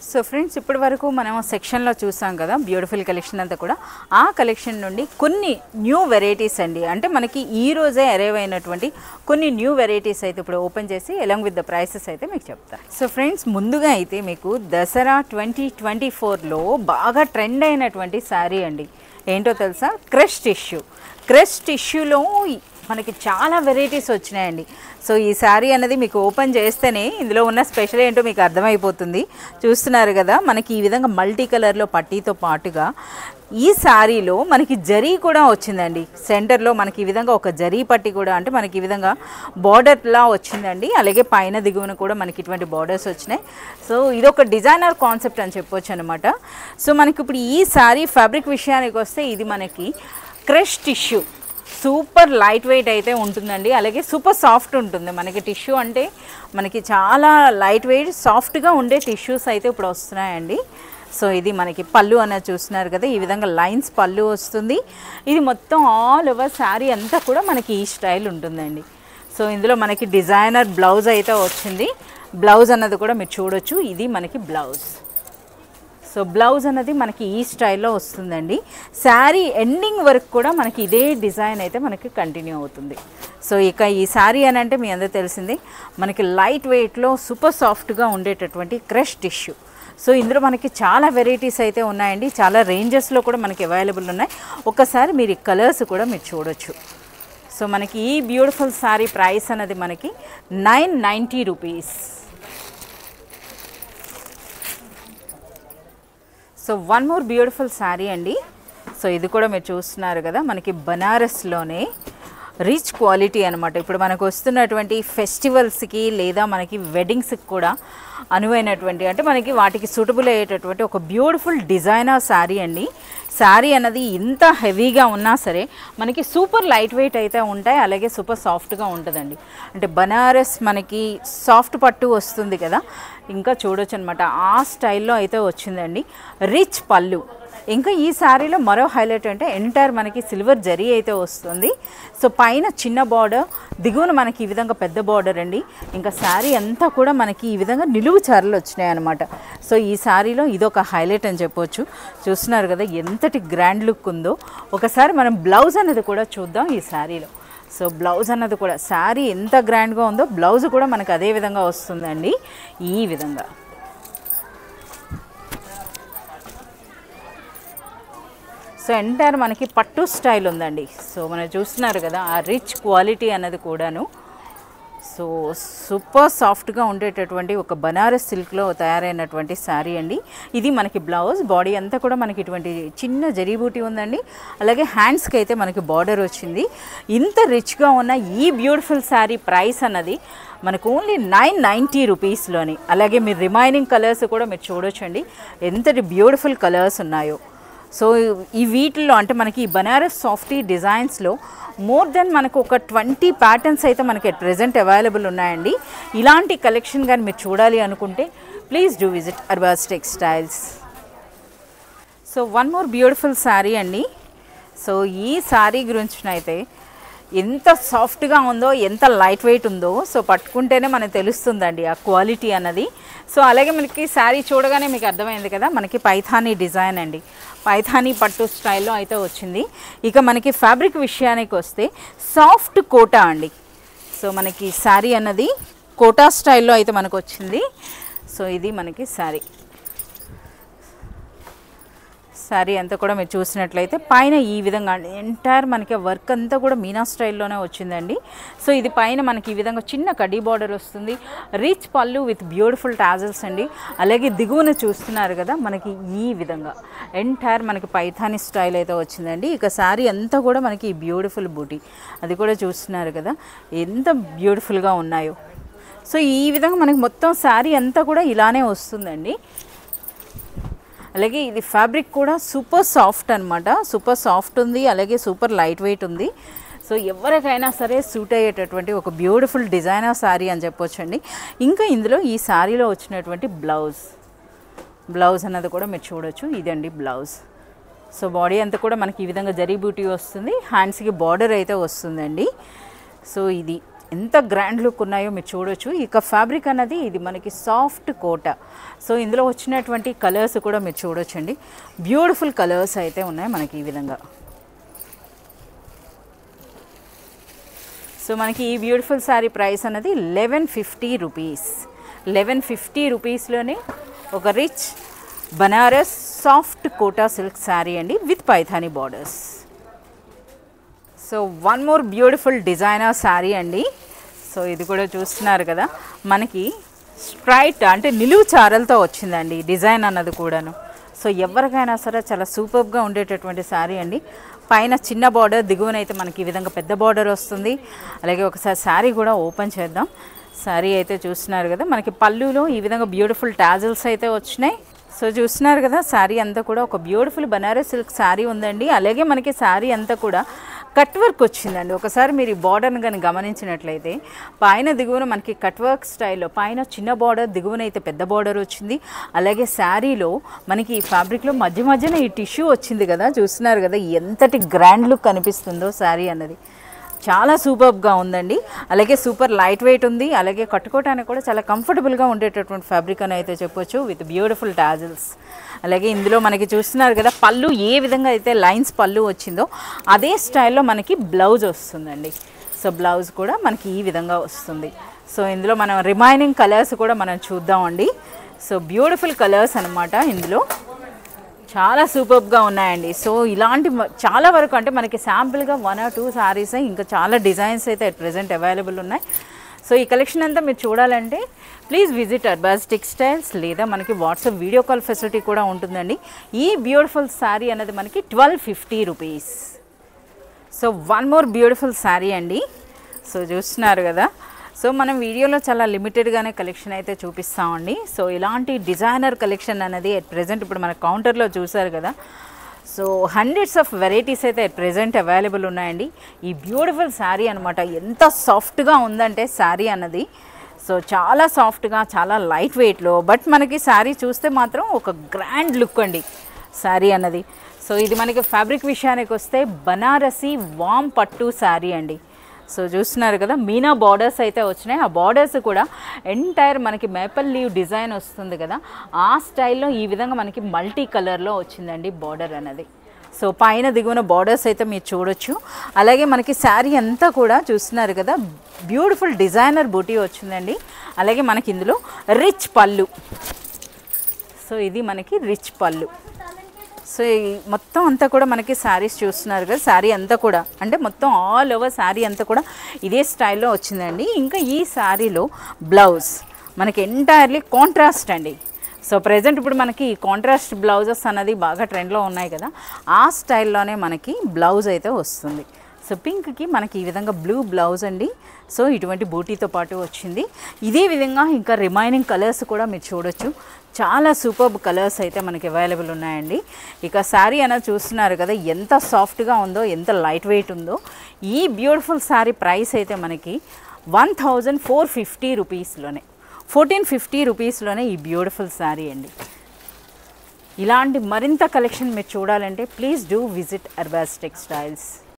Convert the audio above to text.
So friends ఇప్పటి వరకు మనం సెక్షన్లో చూసాం కదా బ్యూటిఫుల్ కలెక్షన్ అంతా కూడా. ఆ కలెక్షన్ నుండి కొన్ని న్యూ వెరైటీస్ అండి, అంటే మనకి ఈ రోజే అరైవ్ అయినటువంటి కొన్ని న్యూ వెరైటీస్ అయితే ఇప్పుడు ఓపెన్ చేసి అలాంగ్ విత్ ద ప్రైసెస్ అయితే మీకు చెప్తాను. సో ఫ్రెండ్స్ ముందుగా అయితే మీకు దసరా 2024లో బాగా ట్రెండ్ అయినటువంటి శారీ అండి. ఏంటో తెలుసా? Crush tissue. క్రష్ టిష్యూలో మనకి చాలా వెరైటీస్ వచ్చినాయండి. సో ఈ శారీ అనేది మీకు ఓపెన్ చేస్తేనే ఇందులో ఉన్న స్పెషల్ ఏంటో మీకు అర్థమైపోతుంది. చూస్తున్నారు కదా, మనకి ఈ విధంగా మల్టీ కలర్లో పట్టీతో పాటుగా ఈ శారీలో మనకి జరీ కూడా వచ్చిందండి. సెంటర్లో మనకి ఈ విధంగా ఒక జరీ పట్టీ కూడా, అంటే మనకి ఈ విధంగా బార్డర్లా వచ్చిందండి. అలాగే పైన దిగువన కూడా మనకి ఇటువంటి బార్డర్స్ వచ్చినాయి. సో ఇది ఒక డిజైనర్ కాన్సెప్ట్ అని చెప్పొచ్చు అనమాట. సో మనకి ఇప్పుడు ఈ శారీ ఫ్యాబ్రిక్ విషయానికి వస్తే ఇది మనకి crush tissue, super light weight అయితే ఉంటుందండి. అలాగే సూపర్ సాఫ్ట్ ఉంటుంది. మనకి టిష్యూ అంటే మనకి చాలా లైట్ వెయిట్ సాఫ్ట్గా ఉండే టిష్యూస్ అయితే ఇప్పుడు వస్తున్నాయండి. సో ఇది మనకి పళ్ళు అనేది చూస్తున్నారు కదా, ఈ విధంగా లైన్స్ పళ్ళు వస్తుంది. ఇది మొత్తం ఆల్ ఓవర్ శారీ అంతా కూడా మనకి ఈ స్టైల్ ఉంటుందండి. సో ఇందులో మనకి డిజైనర్ బ్లౌజ్ అయితే వచ్చింది. బ్లౌజ్ అన్నది కూడా మీరు చూడొచ్చు, ఇది మనకి బ్లౌజ్. సో బ్లౌజ్ అనేది మనకి ఈ స్టైల్లో వస్తుందండి. శారీ ఎండింగ్ వరకు కూడా మనకి ఇదే డిజైన్ అయితే మనకి కంటిన్యూ అవుతుంది. సో ఇక ఈ శారీ అని అంటే మీ అందరూ తెలిసింది, మనకి లైట్ వెయిట్లో సూపర్ సాఫ్ట్గా ఉండేటటువంటి క్రష్ టిష్యూ. సో ఇందులో మనకి చాలా వెరైటీస్ అయితే ఉన్నాయండి, చాలా రేంజెస్లో కూడా మనకి అవైలబుల్ ఉన్నాయి. ఒకసారి మీరు ఈ కలర్స్ కూడా మీరు చూడొచ్చు. సో మనకి ఈ బ్యూటిఫుల్ శారీ ప్రైస్ అనేది మనకి 990 rupees. So one more beautiful sari అండి. సో ఇది కూడా మీరు చూస్తున్నారు కదా, మనకి బనారస్లోనే రిచ్ క్వాలిటీ అనమాట. ఇప్పుడు మనకు వస్తున్నటువంటి ఫెస్టివల్స్కి లేదా మనకి వెడ్డింగ్స్కి కూడా అనువైనటువంటి, అంటే మనకి వాటికి సూటబుల్ అయ్యేటటువంటి ఒక బ్యూటిఫుల్ డిజైనర్ శారీ అండి. శారీ అన్నది ఇంత హెవీగా ఉన్నా సరే మనకి సూపర్ లైట్ వెయిట్ అయితే ఉంటాయి, అలాగే సూపర్ సాఫ్ట్గా ఉంటుందండి. అంటే బనారస్ మనకి సాఫ్ట్ పట్టు వస్తుంది కదా, ఇంకా చూడొచ్చు అనమాట ఆ స్టైల్లో అయితే వచ్చిందండి. రిచ్ పళ్ళు. ఇంకా ఈ శారీలో మరో హైలైట్ అంటే ఎంటైర్ మనకి సిల్వర్ జరీ అయితే వస్తుంది. సో పైన చిన్న బార్డర్, దిగువన మనకి ఈ విధంగా పెద్ద బార్డర్ అండి. ఇంకా శారీ అంతా కూడా మనకి ఈ విధంగా నిలువు చారలు వచ్చినాయి అనమాట. సో ఈ శారీలో ఇదొక హైలైట్ అని చెప్పొచ్చు. చూస్తున్నారు కదా ఎంతటి గ్రాండ్ లుక్ ఉందో. ఒకసారి మనం బ్లౌజ్ అనేది కూడా చూద్దాం ఈ శారీలో. సో బ్లౌజ్ అన్నది కూడా శారీ ఎంత గ్రాండ్గా ఉందో బ్లౌజ్ కూడా మనకు అదే విధంగా వస్తుందండి. ఈ విధంగా సో ఎంటైర్ మనకి పట్టు స్టైల్ ఉందండి. సో మనం చూస్తున్నారు కదా ఆ రిచ్ క్వాలిటీ అన్నది కూడాను. సో సూపర్ సాఫ్ట్గా ఉండేటటువంటి ఒక బనారస్ సిల్క్లో తయారైనటువంటి శారీ అండి. ఇది మనకి బ్లౌజ్. బాడీ అంతా కూడా మనకి ఇటువంటి చిన్న జరీబూటీ ఉందండి. అలాగే హ్యాండ్స్కి అయితే మనకి బార్డర్ వచ్చింది. ఇంత రిచ్గా ఉన్న ఈ బ్యూటిఫుల్ శారీ ప్రైస్ అన్నది మనకు ఓన్లీ 990 రూపీస్లోని. అలాగే మీరు రిమైనింగ్ కలర్స్ కూడా మీరు చూడొచ్చండి ఎంతటి బ్యూటిఫుల్ కలర్స్ ఉన్నాయో. సో ఈ వీటిల్లో అంటే మనకి ఈ బనారస్ సాఫ్టీ డిజైన్స్లో మోర్ దెన్ మనకు ఒక 20 ప్యాటర్న్స్ అయితే మనకి అట్ ప్రెజెంట్ అవైలబుల్ ఉన్నాయండి. ఇలాంటి కలెక్షన్ కానీ మీరు చూడాలి అనుకుంటే please do visit Arbaaz textiles. So one more beautiful sari అండి. సో ఈ శారీ గురించి అయితే ఎంత సాఫ్ట్గా ఉందో, ఎంత లైట్ వెయిట్ ఉందో, సో పట్టుకుంటేనే మనకు తెలుస్తుందండి ఆ క్వాలిటీ అన్నది. సో అలాగే మనకి శారీ చూడగానే మీకు అర్థమైంది కదా, మనకి పైథానీ డిజైన్ అండి, పైథానీ పట్టు స్టైల్లో అయితే వచ్చింది. ఇక మనకి ఫ్యాబ్రిక్ విషయానికి వస్తే సాఫ్ట్ కోటా అండి. సో మనకి శారీ అన్నది కోటా స్టైల్లో అయితే మనకు వచ్చింది. సో ఇది మనకి శారీ అంతా కూడా మీరు చూసినట్లయితే పైన ఈ విధంగా ఎంటైర్ మనకి వర్క్ అంతా కూడా మీనా స్టైల్లోనే వచ్చిందండి. సో ఇది పైన మనకి ఈ విధంగా చిన్న కడ్డీ బార్డర్ వస్తుంది. రిచ్ పళ్ళు విత్ బ్యూటిఫుల్ టాజల్స్ అండి. అలాగే దిగువన చూస్తున్నారు కదా మనకి ఈ విధంగా ఎంటైర్ మనకి పైథానీ స్టైల్ అయితే వచ్చిందండి. ఇక శారీ అంతా కూడా మనకి బ్యూటిఫుల్ బూటీ, అది కూడా చూస్తున్నారు కదా ఎంత బ్యూటిఫుల్గా ఉన్నాయో. సో ఈ విధంగా మనకి మొత్తం శారీ అంతా కూడా ఇలానే వస్తుందండి. అలాగే ఇది ఫ్యాబ్రిక్ కూడా సూపర్ సాఫ్ట్ అనమాట, సూపర్ సాఫ్ట్ ఉంది, అలాగే సూపర్ లైట్ వెయిట్ ఉంది. సో ఎవరికైనా సరే సూట్ అయ్యేటటువంటి ఒక బ్యూటిఫుల్ డిజైనర్ శారీ అని చెప్పొచ్చండి. ఇంకా ఇందులో ఈ శారీలో వచ్చినటువంటి బ్లౌజ్ అన్నది కూడా మీరు చూడొచ్చు, ఇదండి బ్లౌజ్. సో బాడీ అంతా కూడా మనకి ఈ విధంగా జరీ బూటీ వస్తుంది, హ్యాండ్స్కి బార్డర్ అయితే వస్తుందండి. సో ఇది ఎంత గ్రాండ్ లుక్ ఉన్నాయో మీరు చూడొచ్చు. ఇక ఫ్యాబ్రిక్ అన్నది ఇది మనకి సాఫ్ట్ కోట. సో ఇందులో వచ్చినటువంటి కలర్స్ కూడా మీరు చూడొచ్చండి. బ్యూటిఫుల్ కలర్స్ అయితే ఉన్నాయి మనకి ఈ విధంగా. సో మనకి ఈ బ్యూటిఫుల్ శారీ ప్రైస్ అన్నది 1150 రూపీస్. 1150 రూపీస్లోనే ఒక rich Banaras soft Kota silk sari అండి with Paithani borders. So one more beautiful designer sari అండి. సో ఇది కూడా చూస్తున్నారు కదా, మనకి స్ట్రైట్ అంటే నిలువు చారలతో వచ్చిందండి డిజైన్ అన్నది కూడాను. సో ఎవరికైనా సరే చాలా సూపర్గా ఉండేటటువంటి శారీ అండి. పైన చిన్న బార్డర్, దిగువనైతే మనకి ఈ విధంగా పెద్ద బార్డర్ వస్తుంది. అలాగే ఒకసారి శారీ కూడా ఓపెన్ చేద్దాం. శారీ అయితే చూస్తున్నారు కదా, మనకి పళ్ళులో ఈ విధంగా బ్యూటిఫుల్ టాజిల్స్ అయితే వచ్చినాయి. సో చూస్తున్నారు కదా, శారీ అంతా కూడా ఒక బ్యూటిఫుల్ బనారస్ సిల్క్ శారీ ఉందండి. అలాగే మనకి శారీ అంతా కూడా కట్ వర్క్ వచ్చిందండి. ఒకసారి మీరు ఈ బార్డర్ని కానీ గమనించినట్లయితే పైన దిగువన మనకి కట్ వర్క్ స్టైల్లో పైన చిన్న బార్డర్, దిగువన అయితే పెద్ద బార్డర్ వచ్చింది. అలాగే శారీలో మనకి ఈ ఫ్యాబ్రిక్లో మధ్య మధ్యన ఈ టిష్యూ వచ్చింది కదా, చూస్తున్నారు కదా ఎంతటి గ్రాండ్ లుక్ కనిపిస్తుందో శారీ అన్నది. చాలా సూపర్గా ఉందండి. అలాగే సూపర్ లైట్ వెయిట్ ఉంది. అలాగే కట్టుకోవడానికి కూడా చాలా కంఫర్టబుల్గా ఉండేటటువంటి ఫ్యాబ్రిక్ అని అయితే చెప్పొచ్చు విత్ బ్యూటిఫుల్ టాజిల్స్. అలాగే ఇందులో మనకి చూస్తున్నారు కదా, పళ్ళు ఏ విధంగా అయితే లైన్స్ పళ్ళు వచ్చిందో అదే స్టైల్లో మనకి బ్లౌజ్ వస్తుందండి. సో బ్లౌజ్ కూడా మనకి ఈ విధంగా వస్తుంది. సో ఇందులో మనం రిమైనింగ్ కలర్స్ కూడా మనం చూద్దామండి. సో బ్యూటిఫుల్ కలర్స్ అనమాట ఇందులో, చాలా సూపర్గా ఉన్నాయండి. సో ఇలాంటి చాలా వరకు అంటే మనకి శాంపుల్గా 1 or 2 శారీస్, ఇంకా చాలా డిజైన్స్ అయితే అట్ ప్రెజెంట్ అవైలబుల్ ఉన్నాయి. సో ఈ కలెక్షన్ అంతా మీరు చూడాలంటే ప్లీజ్ విజిట్ అర్బాజ్ టెక్స్టైల్స్, లేదా మనకి వాట్సాప్ వీడియో కాల్ ఫెసిలిటీ కూడా ఉంటుందండి. ఈ బ్యూటిఫుల్ శారీ అనేది మనకి 1250 rupees. So one more beautiful sari అండి. సో చూస్తున్నారు కదా, సో మనం వీడియోలో చాలా లిమిటెడ్గానే కలెక్షన్ అయితే చూపిస్తామండి. సో ఇలాంటి డిజైనర్ కలెక్షన్ అనేది అట్ ప్రెజెంట్ ఇప్పుడు మన కౌంటర్లో చూసారు కదా. సో హండ్రెడ్స్ ఆఫ్ వెరైటీస్ అయితే అట్ ప్రెజెంట్ అవైలబుల్ ఉన్నాయండి. ఈ బ్యూటిఫుల్ శారీ అనమాట, ఎంత సాఫ్ట్గా ఉందంటే శారీ అన్నది. సో చాలా సాఫ్ట్గా, చాలా లైట్ వెయిట్లో, బట్ మనకి శారీ చూస్తే మాత్రం ఒక గ్రాండ్ లుక్ అండి శారీ అన్నది. సో ఇది మనకి ఫ్యాబ్రిక్ విషయానికి వస్తే బనారసి వామ్ పట్టు శారీ అండి. సో చూస్తున్నారు కదా, మీనా బార్డర్స్ అయితే వచ్చినాయి. ఆ బార్డర్స్ కూడా ఎంటైర్ మనకి మేపల్ లీవ్ డిజైన్ వస్తుంది కదా, ఆ స్టైల్లో ఈ విధంగా మనకి మల్టీ కలర్లో వచ్చిందండి బార్డర్ అనేది. సో పైన దిగువన బార్డర్స్ అయితే మీరు చూడొచ్చు. అలాగే మనకి శారీ అంతా కూడా చూస్తున్నారు కదా, బ్యూటిఫుల్ డిజైనర్ బూటీ వచ్చిందండి. అలాగే మనకి ఇందులో రిచ్ పళ్ళు. సో ఇది మనకి రిచ్ పళ్ళు. సో మొత్తం అంతా కూడా మనకి శారీస్ చూస్తున్నారు కదా, శారీ అంతా కూడా అంటే మొత్తం ఆల్ ఓవర్ శారీ అంతా కూడా ఇదే స్టైల్లో వచ్చిందండి. ఇంకా ఈ శారీలో బ్లౌజ్ మనకి ఎంటైర్లీ కాంట్రాస్ట్ అండి. సో ప్రెజెంట్ ఇప్పుడు మనకి కాంట్రాస్ట్ బ్లౌజెస్ అన్నది బాగా ట్రెండ్లో ఉన్నాయి కదా, ఆ స్టైల్లోనే మనకి బ్లౌజ్ అయితే వస్తుంది. సో పింక్కి మనకి ఈ విధంగా బ్లూ బ్లౌజ్ అండి. సో ఇటువంటి బూటీతో పాటు వచ్చింది. ఇదే విధంగా ఇంకా రిమైనింగ్ కలర్స్ కూడా మీరు చూడొచ్చు. చాలా సూపర్బ్ కలర్స్ అయితే మనకి అవైలబుల్ ఉన్నాయండి. ఇక శారీ అనేది చూస్తున్నారు కదా, ఎంత సాఫ్ట్గా ఉందో, ఎంత లైట్ వెయిట్ ఉందో. ఈ బ్యూటిఫుల్ శారీ ప్రైస్ అయితే మనకి 1450 రూపీస్లోనే, 1450 రూపీస్లోనే ఈ బ్యూటిఫుల్ శారీ అండి. ఇలాంటి మరింత కలెక్షన్ మీరు చూడాలంటే please do visit Arbaaz textiles.